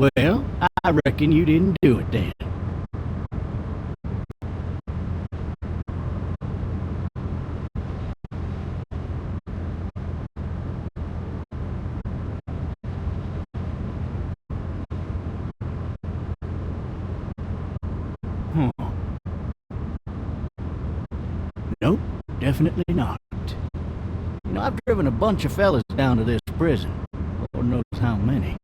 Well, I reckon you didn't do it then. Huh. Nope, definitely not. You know, I've driven a bunch of fellas down to this prison. Lord knows how many.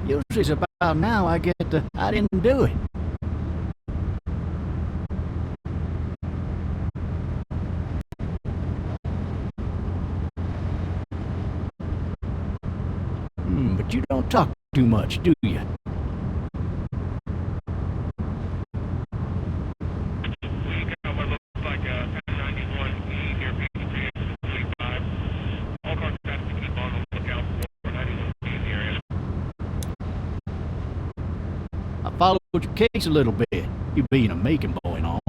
Usually it's about now I get the, I didn't do it. But you don't talk too much, do you? I followed your case a little bit, you being a Macon boy and all.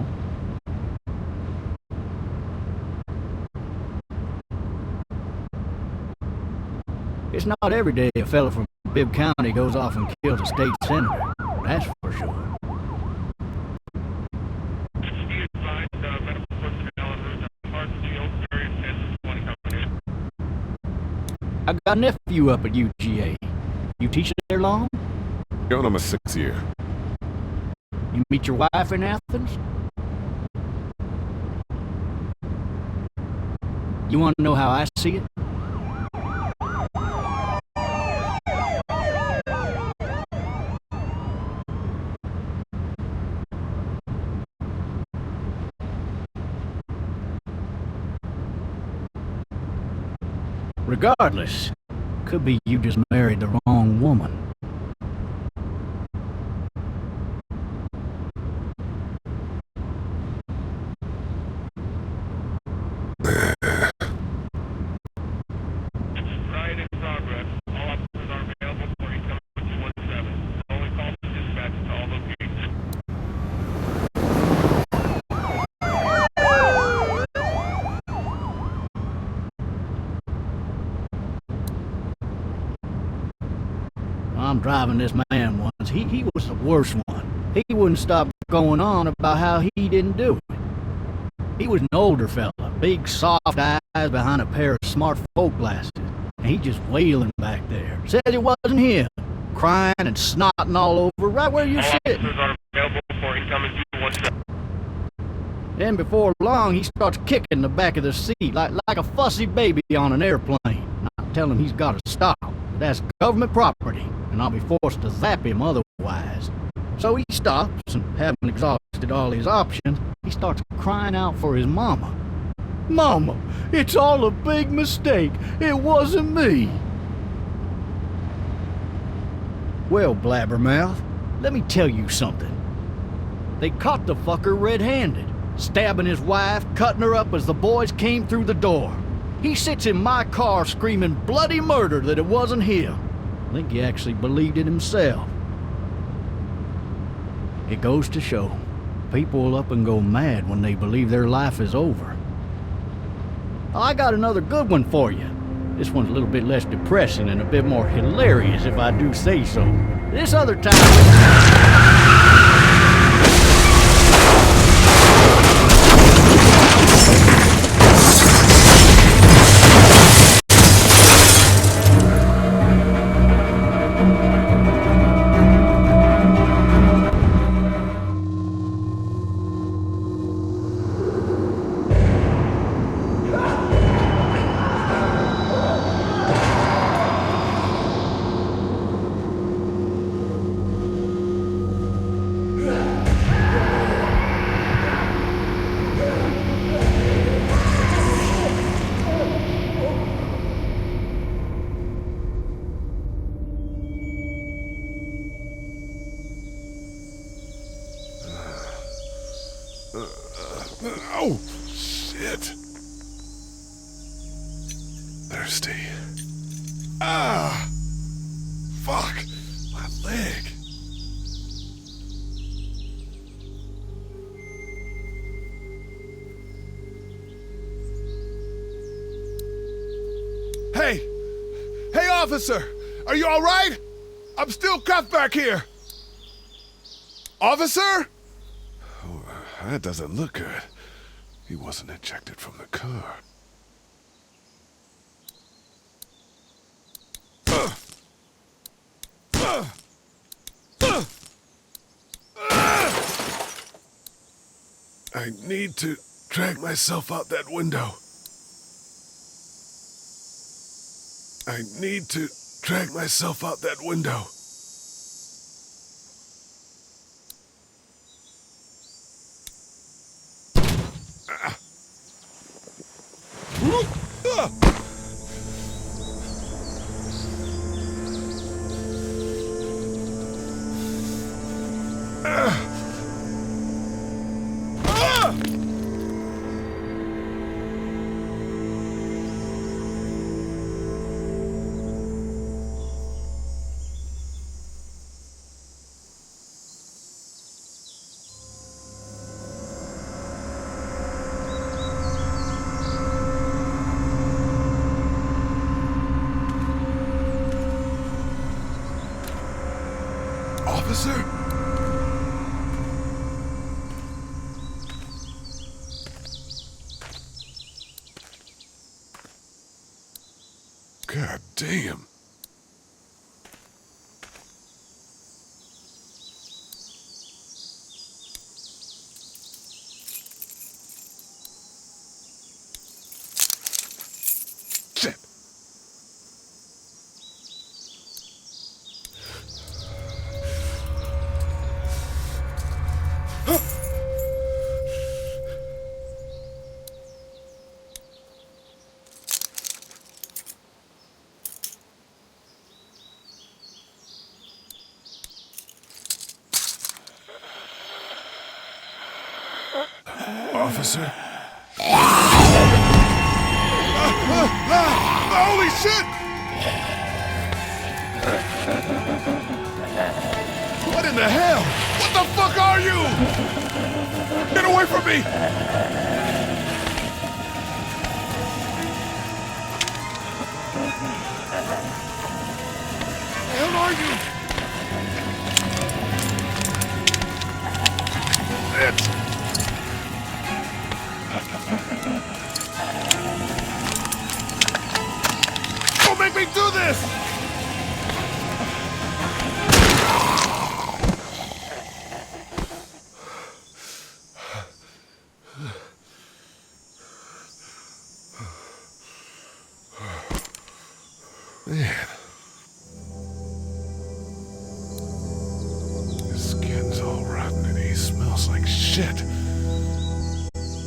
It's not every day a fella from Bibb County goes off and kills a state senator, that's for sure. I got a nephew up at UGA. You teach there long? Going on my 6th year. You meet your wife in Athens? You want to know how I see it? Regardless, could be you just married the wrong woman. Riot in progress. All officers are available for incoming 217. Only call for dispatch to all locations. I'm driving this man once. He was the worst one. He wouldn't stop going on about how he didn't do it. He was an older fella, big soft eyes behind a pair of smart folk glasses. And he just wailing back there. Said it wasn't him. Crying and snotting all over right where you're sitting. All officers are available for incoming 217. Then before long, he starts kicking the back of the seat like a fussy baby on an airplane. I tell him he's got to stop. That's government property, and I'll be forced to zap him otherwise. So he stops, and having exhausted all his options, he starts crying out for his mama. Mama, it's all a big mistake. It wasn't me. Well, blabbermouth, let me tell you something. They caught the fucker red-handed, stabbing his wife, cutting her up as the boys came through the door. He sits in my car screaming bloody murder that it wasn't him. I think he actually believed it himself. It goes to show, people will up and go mad when they believe their life is over. I got another good one for you. This one's a little bit less depressing and a bit more hilarious if I do say so. This other time... Oh, shit. Thirsty. Ah! Fuck! My leg. Hey! Hey, officer! Are you all right? I'm still cuffed back here! Officer? Oh, that doesn't look good. He wasn't ejected from the car. I need to drag myself out that window. I need to drag myself out that window. Officer? God damn. Shit. Officer? Holy shit! What in the hell? What the fuck are you? Get away from me! What the hell are you? It's... Don't make me do this! Man. His skin's all rotten and he smells like shit.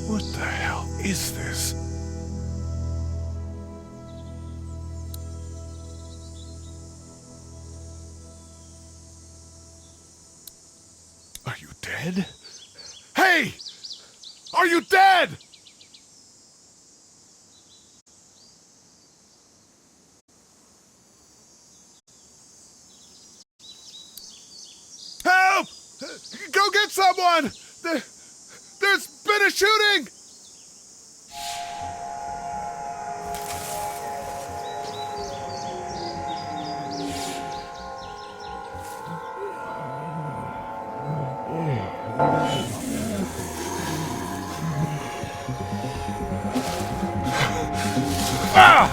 What the hell is this? Are you dead? Hey! Are you dead? Help! Go get someone! There's been a shooting! Ah!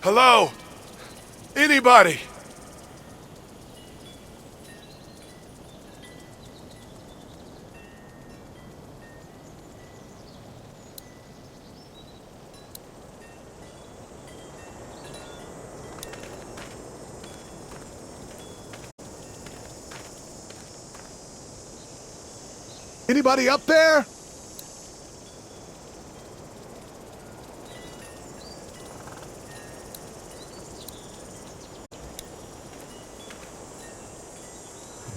Hello? Anybody? Anybody up there? I'd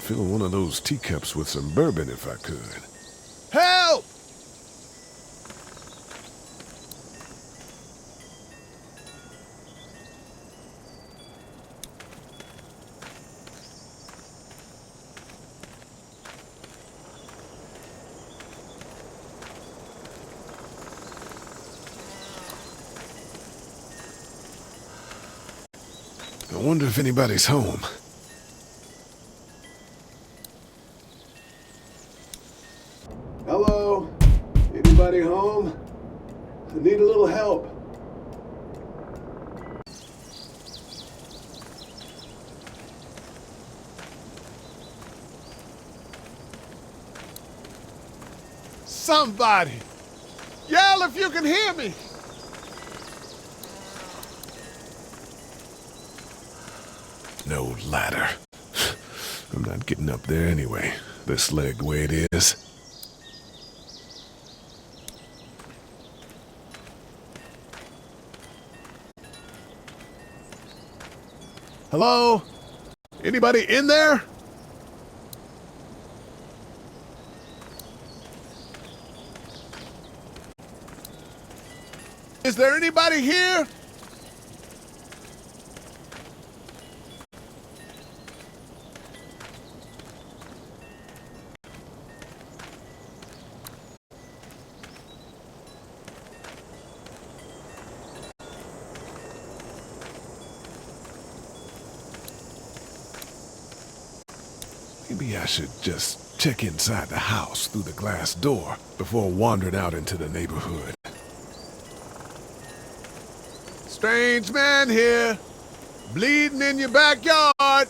fill one of those teacups with some bourbon if I could. Help! I wonder if anybody's home. Hello? Anybody home? I need a little help. Somebody! Yell if you can hear me! No ladder. I'm not getting up there anyway. This leg the way it is. Hello? Anybody in there? Is there anybody here? Maybe I should just check inside the house through the glass door before wandering out into the neighborhood. Strange man here, bleeding in your backyard.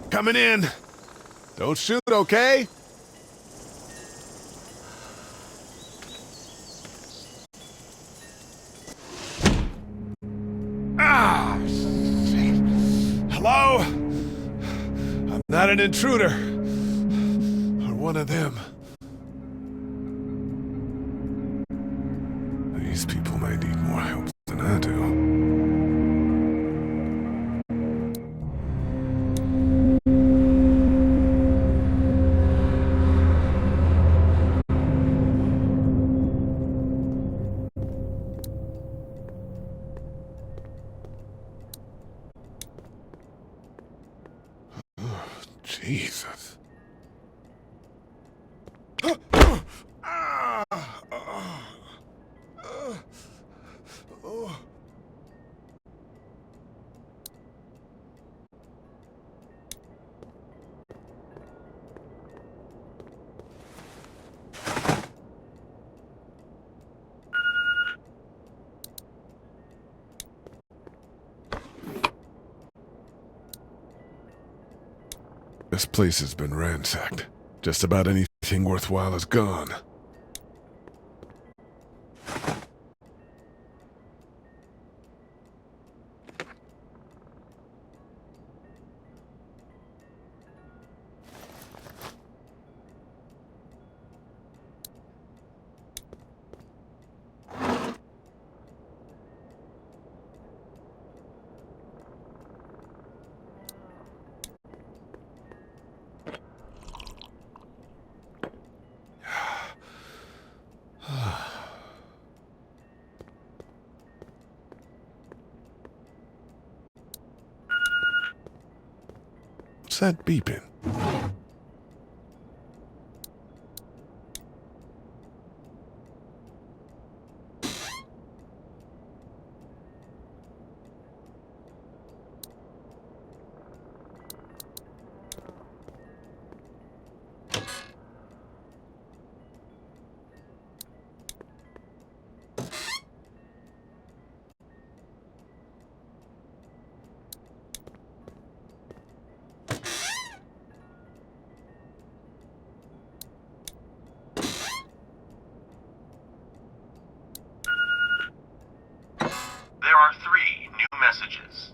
Coming in. Don't shoot, okay? Ah, shit. Hello? I'm not an intruder. Or one of them. These people might need more help than I do. Jesus. This place has been ransacked. Just about anything worthwhile is gone. What's that beeping? messages.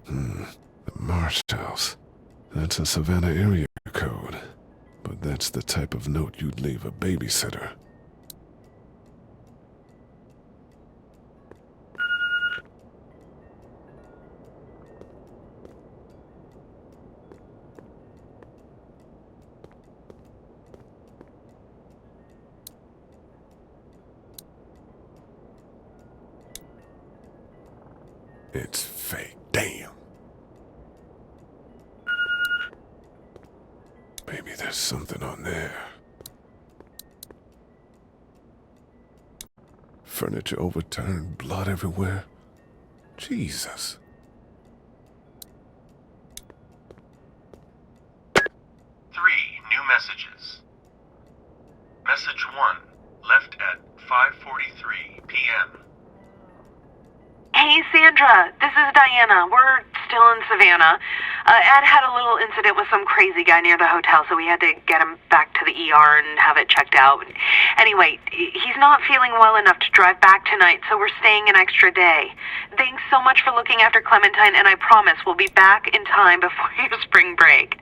The Marsh House. That's a Savannah area code. But that's the type of note you'd leave a babysitter. It's fake. Damn. Maybe there's something on there. Furniture overturned, blood everywhere. Jesus. 3 new messages. Message 1, left at 5:43 p.m. Hey, Sandra, this is Diana. We're still in Savannah. Ed had a little incident with some crazy guy near the hotel, so we had to get him back to the ER and have it checked out. Anyway, he's not feeling well enough to drive back tonight, so we're staying an extra day. Thanks so much for looking after Clementine, and I promise we'll be back in time before your spring break.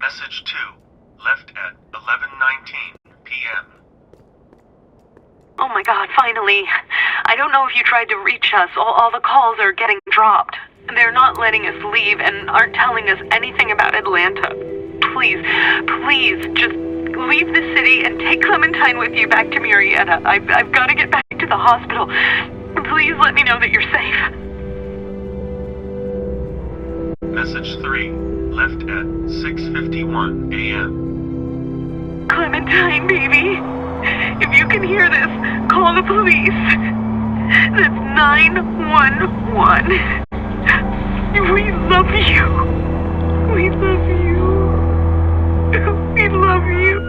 Message 2, left at 11:19 p.m. Oh my God, finally. I don't know if you tried to reach us. All the calls are getting dropped. They're not letting us leave and aren't telling us anything about Atlanta. Please, just leave the city and take Clementine with you back to Murrieta. I've got to get back to the hospital. Please let me know that you're safe. Message 3, left at 6:51 a.m. Clementine, baby. If you can hear this, call the police. That's 911. We love you. We love you. We love you.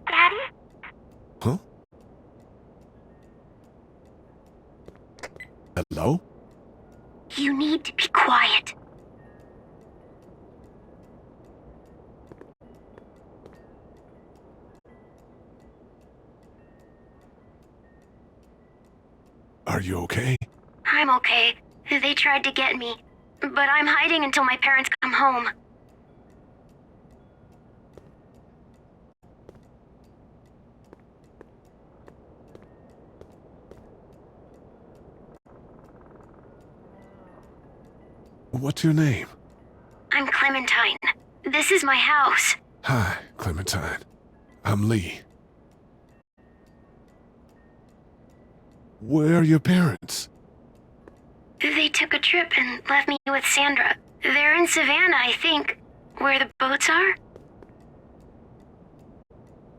Daddy? Huh? Hello? You need to be quiet. Are you okay? I'm okay. They tried to get me, but I'm hiding until my parents come home. What's your name? I'm Clementine. This is my house. Hi, Clementine. I'm Lee. Where are your parents? They took a trip and left me with Sandra. They're in Savannah, I think, where the boats are.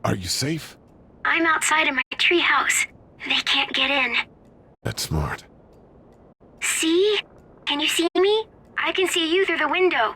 Are you safe? I'm outside in my treehouse. They can't get in. That's smart. See? Can you see me? I can see you through the window.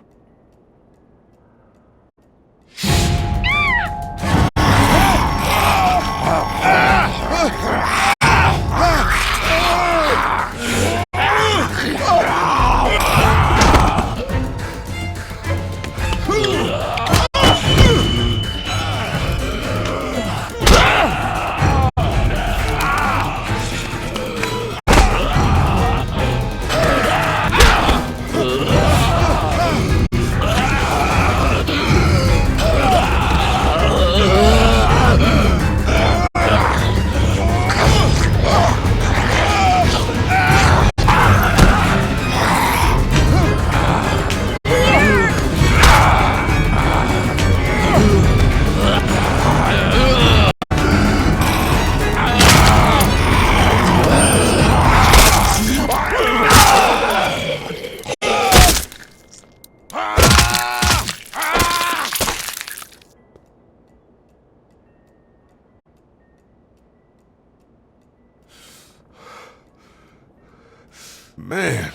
Man.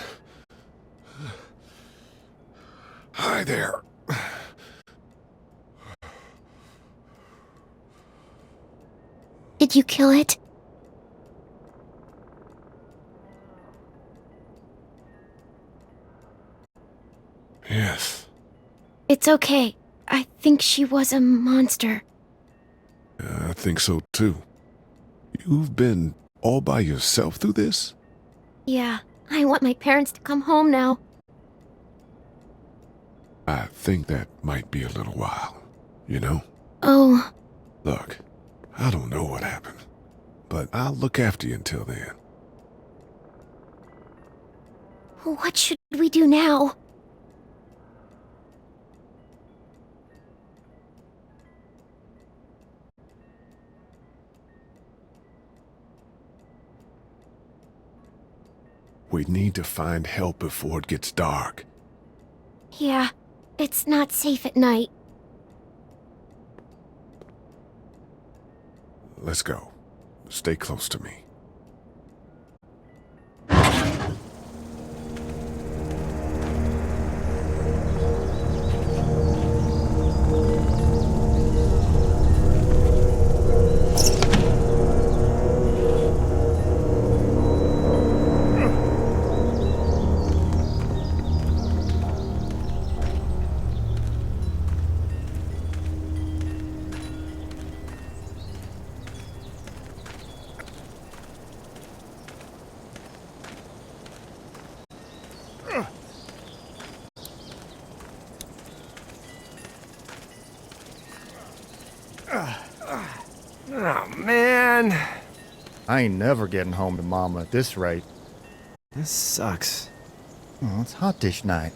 Hi there. Did you kill it? Yes. It's okay. I think she was a monster. I think so too. You've been all by yourself through this? Yeah, I want my parents to come home now. I think that might be a little while, you know? Oh, Look, I don't know what happened, but I'll look after you until then. what should we do now? We need to find help before it gets dark. Yeah, it's not safe at night. Let's go. Stay close to me. Oh, man. I ain't never getting home to Mama at this rate. This sucks. Oh, it's hot dish night.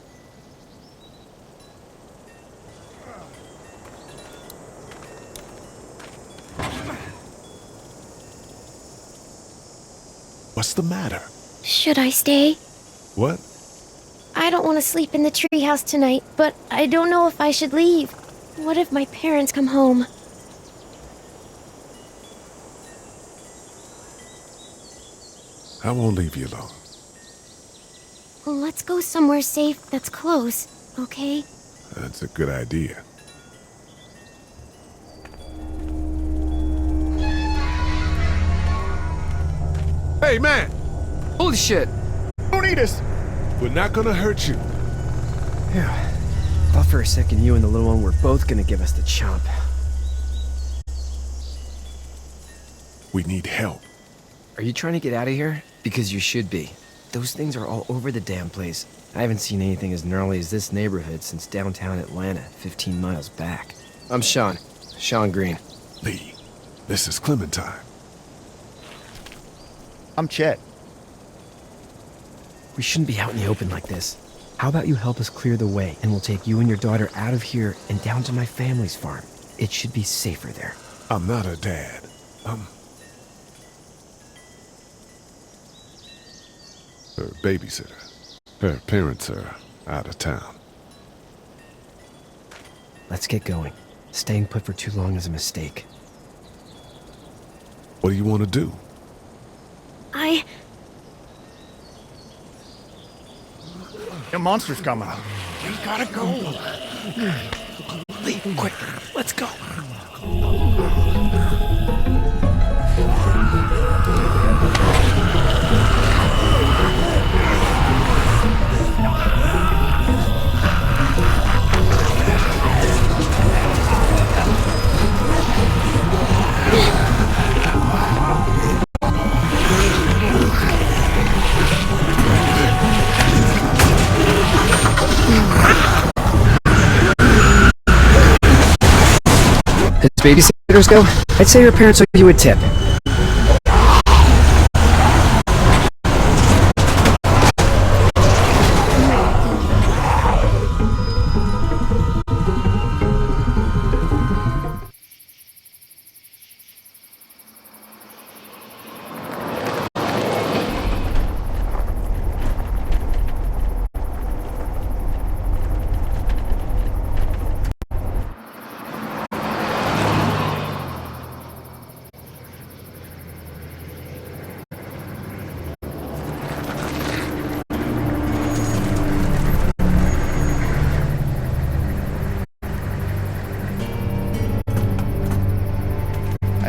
What's the matter? Should I stay? What? I don't want to sleep in the treehouse tonight, but I don't know if I should leave. What if my parents come home? I won't leave you alone. Let's go somewhere safe that's close, okay? That's a good idea. Hey, man! Holy shit. Don't eat us! We're not gonna hurt you. Yeah. Thought for a second you and the little one were both gonna give us the chomp. We need help. Are you trying to get out of here? Because you should be. Those things are all over the damn place. I haven't seen anything as gnarly as this neighborhood since downtown Atlanta, 15 miles back. I'm Sean. Sean Green. Lee, this is Clementine. I'm Chet. We shouldn't be out in the open like this. How about you help us clear the way, and we'll take you and your daughter out of here and down to my family's farm. It should be safer there. I'm not a dad. Her babysitter. Her parents are out of town. Let's get going. Staying put for too long is a mistake. What do you want to do? The monster's coming. We gotta go. Lee, quick, let's go. As babysitters go, I'd say your parents owe you a tip.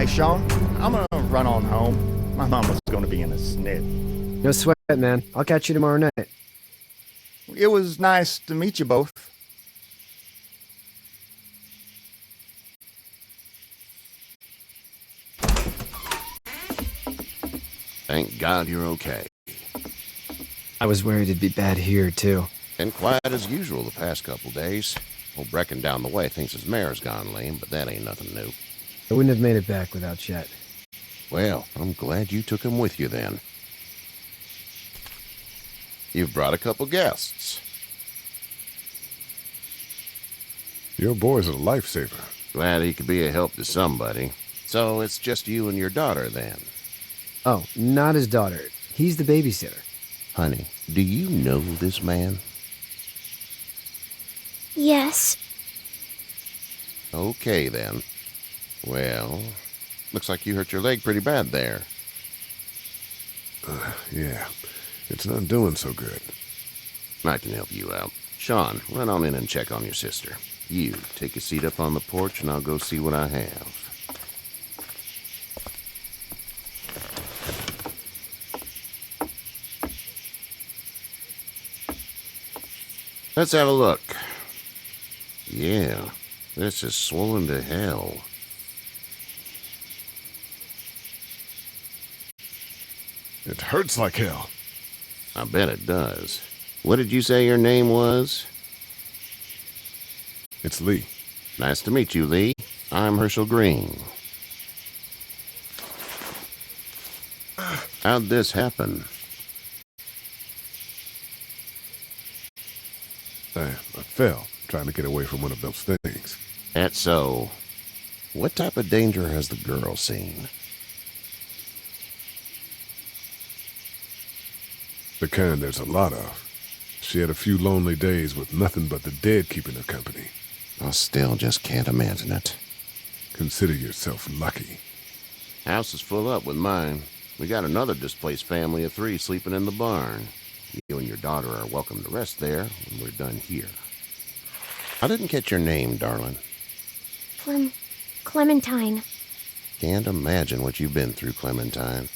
Hey, Sean, I'm gonna run on home. My mama's gonna be in a snit. No sweat, man. I'll catch you tomorrow night. It was nice to meet you both. glad you're okay. I was worried it'd be bad here, too. Been quiet as usual the past couple days. Old Brecken down the way thinks his mare's gone lame, but that ain't nothing new. I wouldn't have made it back without Chet. Well, I'm glad you took him with you then. You've brought a couple guests. Your boy's a lifesaver. Glad he could be a help to somebody. So it's just you and your daughter then? Oh, not his daughter. He's the babysitter. Honey, do you know this man? Yes. Okay then. Well, looks like you hurt your leg pretty bad there. Yeah, it's not doing so good. I can help you out. Sean, run on in and check on your sister. You, take a seat up on the porch and I'll go see what I have. Let's have a look. Yeah, this is swollen to hell. It hurts like hell. I bet it does. What did you say your name was? It's Lee. Nice to meet you, Lee. I'm Herschel Green. How'd this happen? I fell, trying to get away from one of those things. That's so. What type of danger has the girl seen? The kind there's a lot of. She had a few lonely days with nothing but the dead keeping her company. I still just can't imagine it. Consider yourself lucky. House is full up with mine. We got another displaced family of 3 sleeping in the barn. You and your daughter are welcome to rest there when we're done here. I didn't catch your name, darling. Clementine. Can't imagine what you've been through, Clementine.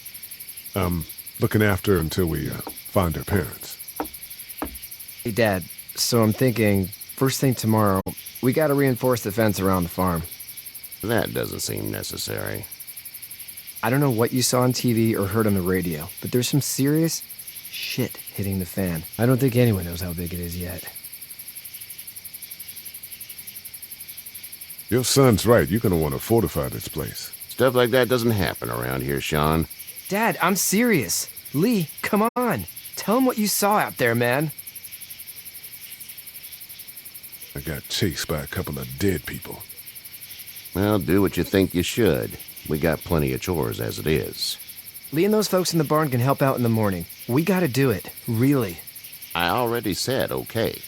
Looking after her until we find her parents. Hey, Dad, so I'm thinking, first thing tomorrow, we gotta reinforce the fence around the farm. That doesn't seem necessary. I don't know what you saw on TV or heard on the radio, but there's some serious shit hitting the fan. I don't think anyone knows how big it is yet. Your son's right. You're gonna want to fortify this place. Stuff like that doesn't happen around here, Sean. Dad, I'm serious. Lee, come on. Tell him what you saw out there, man. I got chased by a couple of dead people. Well, do what you think you should. We got plenty of chores as it is. Lee and those folks in the barn can help out in the morning. We gotta do it. Really. I already said okay.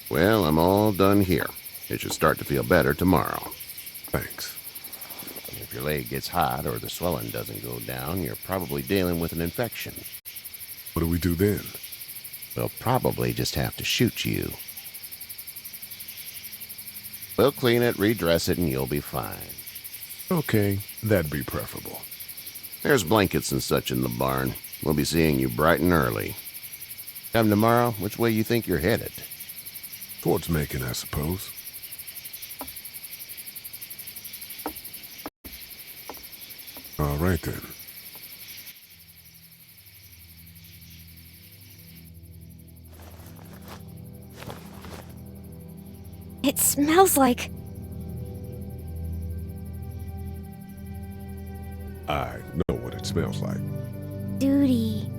Well, I'm all done here. It should start to feel better tomorrow. Thanks. If your leg gets hot or the swelling doesn't go down, you're probably dealing with an infection. What do we do then? We'll probably just have to shoot you. We'll clean it, redress it, and you'll be fine. Okay, that'd be preferable. There's blankets and such in the barn. We'll be seeing you bright and early. Come tomorrow, which way you think you're headed? Towards Macon, I suppose. All right, then. It smells like... I know what it smells like. duty.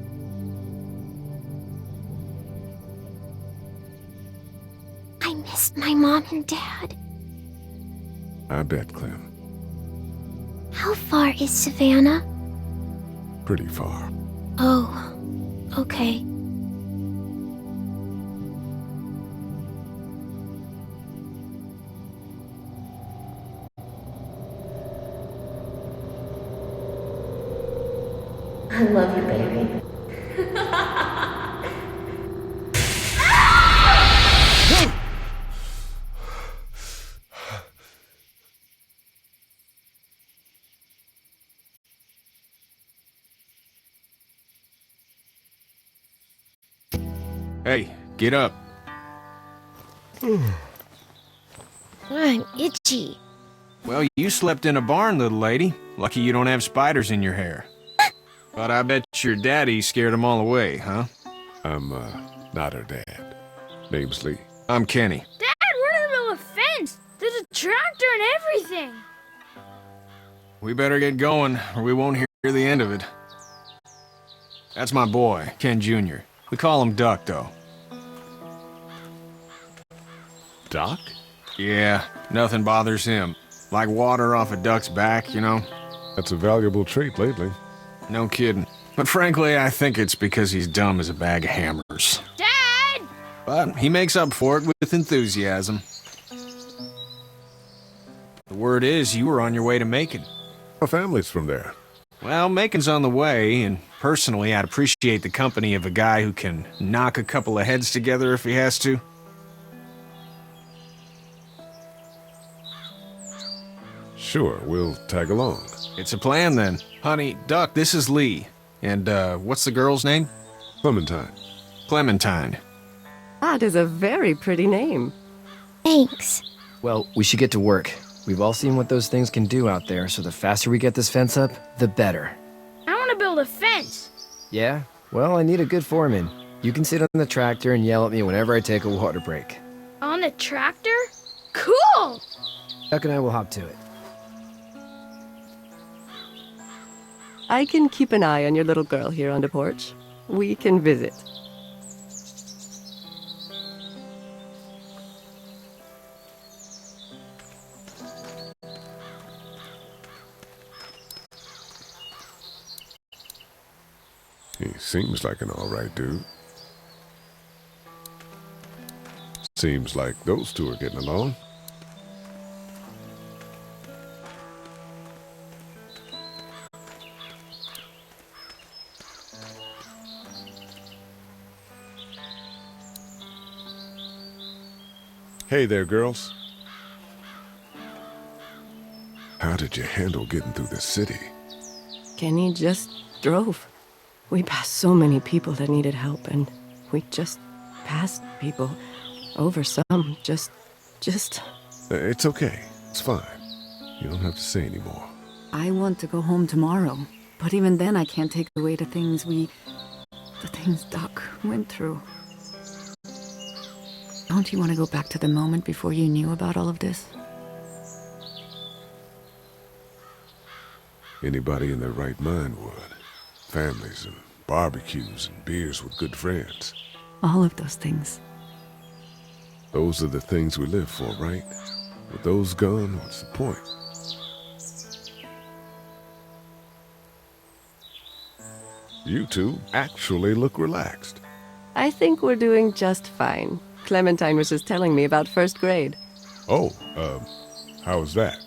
I missed my mom and dad. I bet, Clem. How far is Savannah? Pretty far. Oh, okay. I love you, baby. Hey, get up. I'm itchy. Well, you slept in a barn, little lady. Lucky you don't have spiders in your hair. But I bet your daddy scared them all away, huh? I'm, not her dad. Name's Lee. I'm Kenny. Dad, we're in the middle of a fence. There's a tractor and everything. We better get going, or we won't hear the end of it. That's my boy, Ken Jr. We call him Duck, though. Doc? Yeah, nothing bothers him. Like water off a duck's back, you know? That's a valuable trait lately. No kidding. But frankly, I think it's because he's dumb as a bag of hammers. Dad! But he makes up for it with enthusiasm. The word is you were on your way to Macon. Our family's from there. Well, Macon's on the way, and personally, I'd appreciate the company of a guy who can knock a couple of heads together if he has to. Sure, we'll tag along. It's a plan, then. Honey, Duck, this is Lee. And, what's the girl's name? Clementine. Clementine. That is a very pretty name. Thanks. Well, we should get to work. We've all seen what those things can do out there, so the faster we get this fence up, the better. I want to build a fence. Yeah? Well, I need a good foreman. You can sit on the tractor and yell at me whenever I take a water break. On the tractor? Cool! Duck and I will hop to it. I can keep an eye on your little girl here on the porch. We can visit. He seems like an all right dude. Seems like those two are getting along. Hey there, girls. How did you handle getting through the city? Kenny just drove. We passed so many people that needed help, and we just passed people. Over some, just... It's okay. It's fine. You don't have to say anymore. I want to go home tomorrow, but even then I can't take away the things Doc went through. Don't you want to go back to the moment before you knew about all of this? Anybody in their right mind would. Families and barbecues and beers with good friends. All of those things. Those are the things we live for, right? With those gone, what's the point? You two actually look relaxed. I think we're doing just fine. Clementine was just telling me about first grade. Oh, how's that?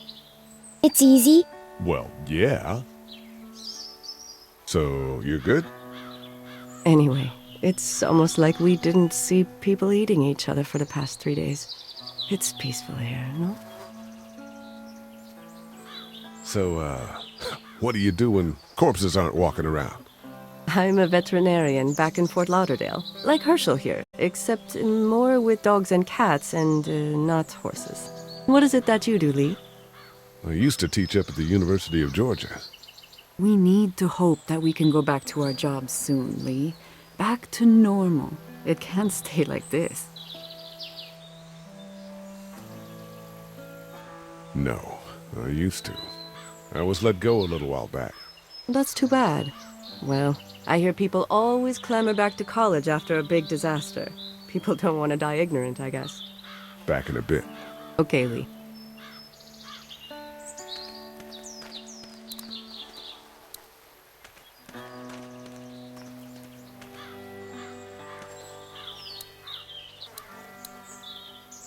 It's easy. Well, yeah. So, you're good? Anyway, it's almost like we didn't see people eating each other for the past 3 days. It's peaceful here, no? So, what do you do when corpses aren't walking around? I'm a veterinarian back in Fort Lauderdale, like Herschel here, except more with dogs and cats and not horses. What is it that you do, Lee? I used to teach up at the University of Georgia. We need to hope that we can go back to our jobs soon, Lee. Back to normal. It can't stay like this. No, I used to. I was let go a little while back. That's too bad. Well, I hear people always clamor back to college after a big disaster. People don't want to die ignorant, I guess. Back in a bit. Okay, Lee.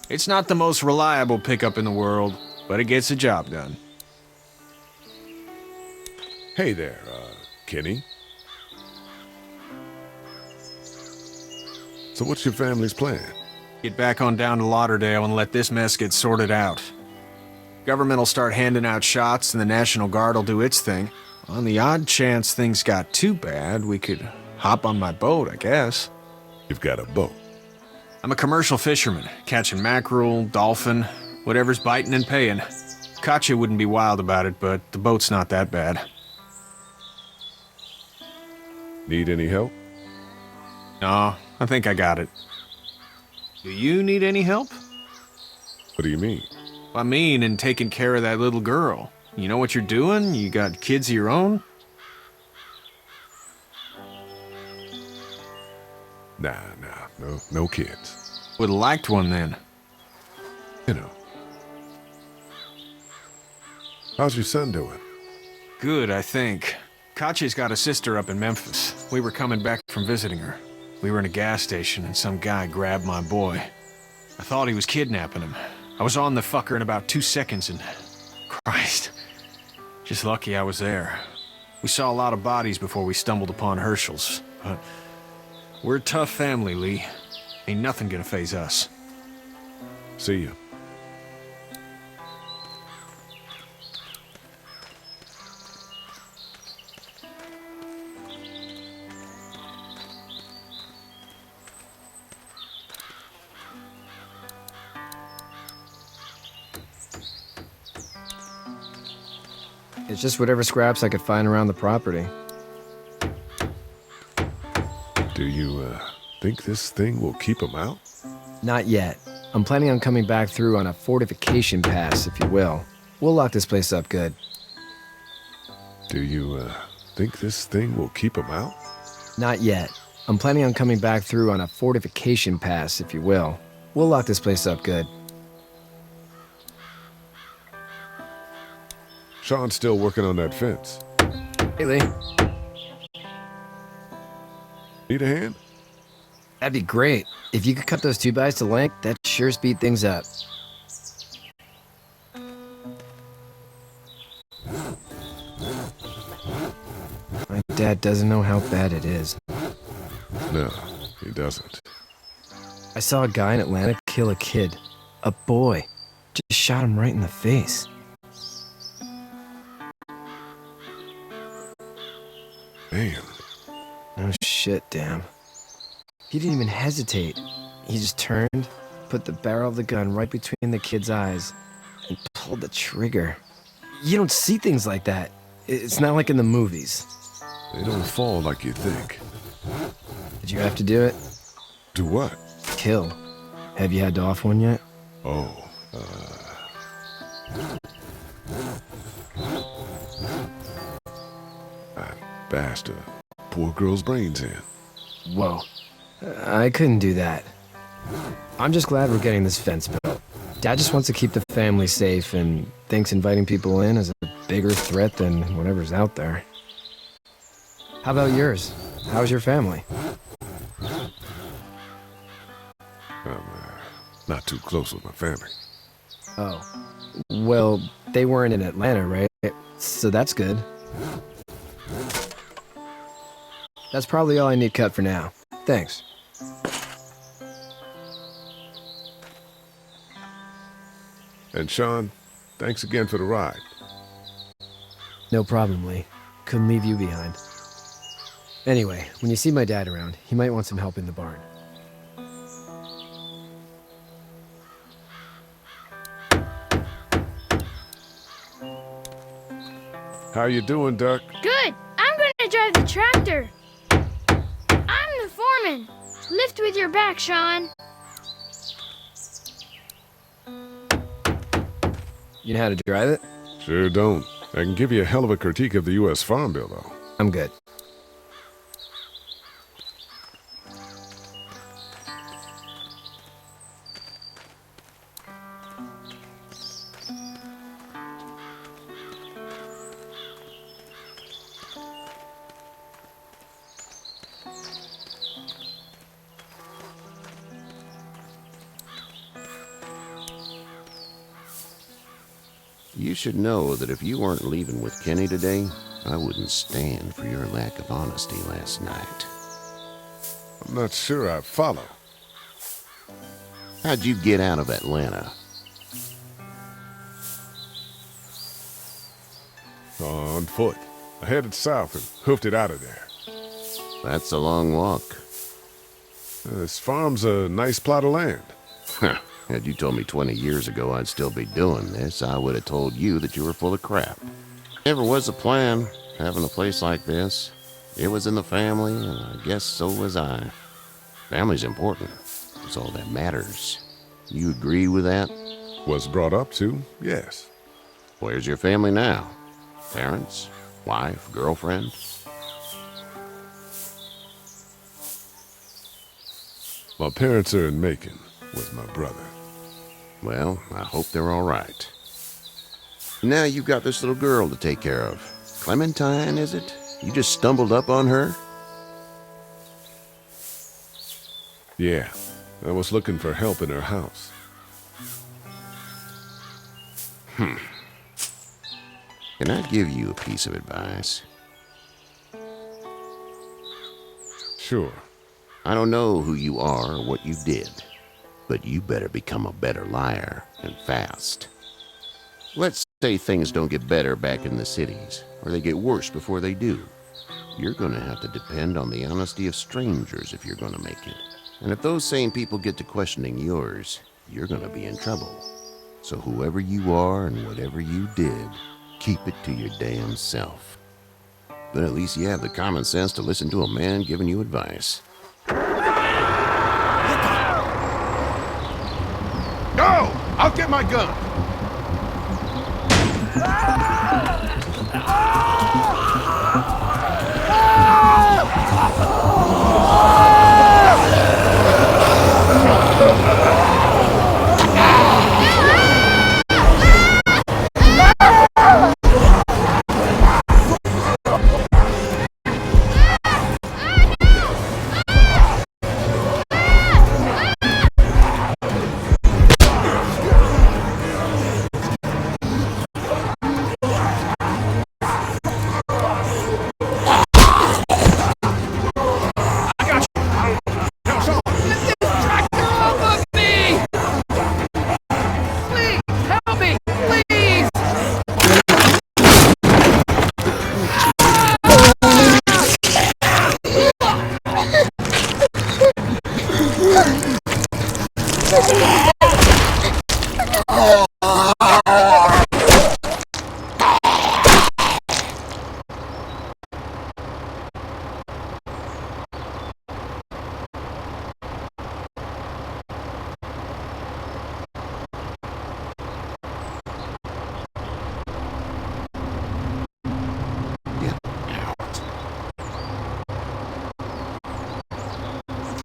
It's not the most reliable pickup in the world, but it gets the job done. Hey there, Kenny. So what's your family's plan? Get back on down to Lauderdale and let this mess get sorted out. Government will start handing out shots and the National Guard will do its thing. On the odd chance things got too bad, we could hop on my boat, I guess. You've got a boat? I'm a commercial fisherman, catching mackerel, dolphin, whatever's biting and paying. Katya wouldn't be wild about it, but the boat's not that bad. Need any help? No, I think I got it. Do you need any help? What do you mean? I mean, in taking care of that little girl. You know what you're doing? You got kids of your own? Nah, no kids. Would've liked one then. You know. How's your son doing? Good, I think. Kachi's got a sister up in Memphis. We were coming back from visiting her. We were in a gas station and some guy grabbed my boy. I thought he was kidnapping him. I was on the fucker in about 2 seconds and... Christ. Just lucky I was there. We saw a lot of bodies before we stumbled upon Herschel's, but... We're a tough family, Lee. Ain't nothing gonna faze us. See you. It's just whatever scraps I could find around the property. Do you, think this thing will keep him out? Not yet. I'm planning on coming back through on a fortification pass, if you will. We'll lock this place up good. Do you, think this thing will keep him out? Not yet. I'm planning on coming back through on a fortification pass, if you will. We'll lock this place up good. Sean's still working on that fence. Hey, Lee. Need a hand? That'd be great. If you could cut those 2x to length, that'd sure speed things up. My dad doesn't know how bad it is. No, he doesn't. I saw a guy in Atlanta kill a kid. A boy. Just shot him right in the face. Man. Oh shit, damn. He didn't even hesitate. He just turned, put the barrel of the gun right between the kid's eyes, and pulled the trigger. You don't see things like that. It's not like in the movies. They don't fall like you think. Did you have to do it? Do what? Kill. Have you had to off one yet? Oh, I bashed a poor girl's brains in. Whoa. I couldn't do that. I'm just glad we're getting this fence built. Dad just wants to keep the family safe and thinks inviting people in is a bigger threat than whatever's out there. How about yours? How's your family? I'm not too close with my family. Oh. Well, they weren't in Atlanta, right? So that's good. That's probably all I need cut for now. Thanks. And Sean, thanks again for the ride. No problem, Lee. Couldn't leave you behind. Anyway, when you see my dad around, he might want some help in the barn. How you doing, Duck? Good. I'm gonna drive the tractor. I'm the foreman. Lift with your back, Sean. You know how to drive it? Sure don't. I can give you a hell of a critique of the U.S. Farm Bill, though. I'm good. You should know that if you weren't leaving with Kenny today, I wouldn't stand for your lack of honesty last night. I'm not sure I follow. How'd you get out of Atlanta? On foot. I headed south and hoofed it out of there. That's a long walk. This farm's a nice plot of land. Had you told me 20 years ago I'd still be doing this, I would have told you that you were full of crap. Never was a plan, having a place like this. It was in the family, and I guess so was I. Family's important. It's all that matters. You agree with that? Was brought up to, yes. Where's your family now? Parents? Wife? Girlfriend? My parents are in Macon with my brother. Well, I hope they're all right. Now you've got this little girl to take care of. Clementine, is it? You just stumbled up on her? Yeah, I was looking for help in her house. Can I give you a piece of advice? Sure. I don't know who you are or what you did, but you better become a better liar, and fast. Let's say things don't get better back in the cities, or they get worse before they do. You're gonna have to depend on the honesty of strangers if you're gonna make it. And if those same people get to questioning yours, you're gonna be in trouble. So whoever you are and whatever you did, keep it to your damn self. But at least you have the common sense to listen to a man giving you advice. No! I'll get my gun!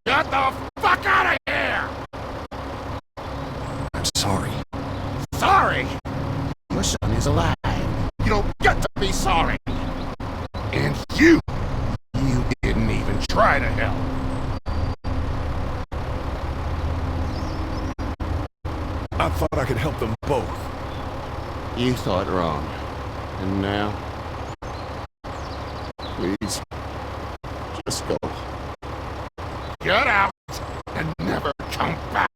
Get the fuck out of here! I'm sorry. Sorry? Your son is alive. You don't get to be sorry. And you didn't even try to help. I thought I could help them both. You thought wrong. And now? Please, just go. Get out and never come back.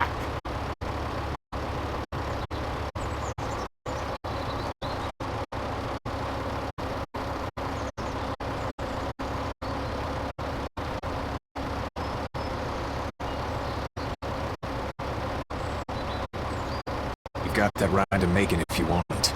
You've got that ride to Macon if you want it.